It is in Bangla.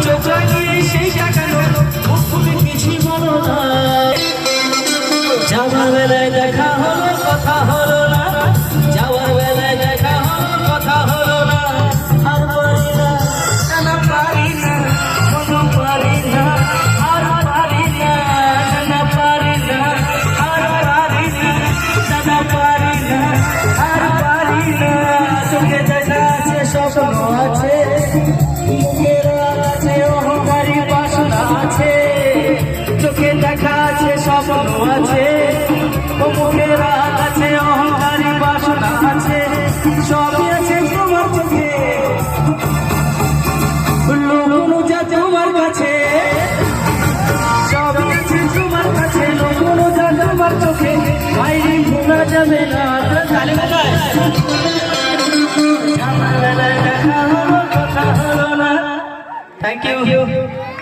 চোখ লাগিয়ে সেই টাকানো তুমি কিছুই বলো না। যাওয়ার বেলায় দেখা হলো কথা হলো না, যাওয়ার বেলায় দেখা হলো কথা হলো না। আর পারি না না পারি না কোনো পারি না, আর পারি না না পারি না, আর পারি না না পারি না, আর পারি না। চোখে দেখা আছে স্বপ্ন আছে, মুখের আছে অহংকারী বাসনা আছে। চোখে দেখা আছে স্বপ্ন আছে, মুখের আছে অহংকারী বাসনা আছে। সবই আছে তোমার চোখে, লোকগুলো যা তোমার কাছে, সবই আছে তোমার কাছে, লোকগুলো যা তোমার চোখে। বাইরে ভোলা যাবে না। Thank you.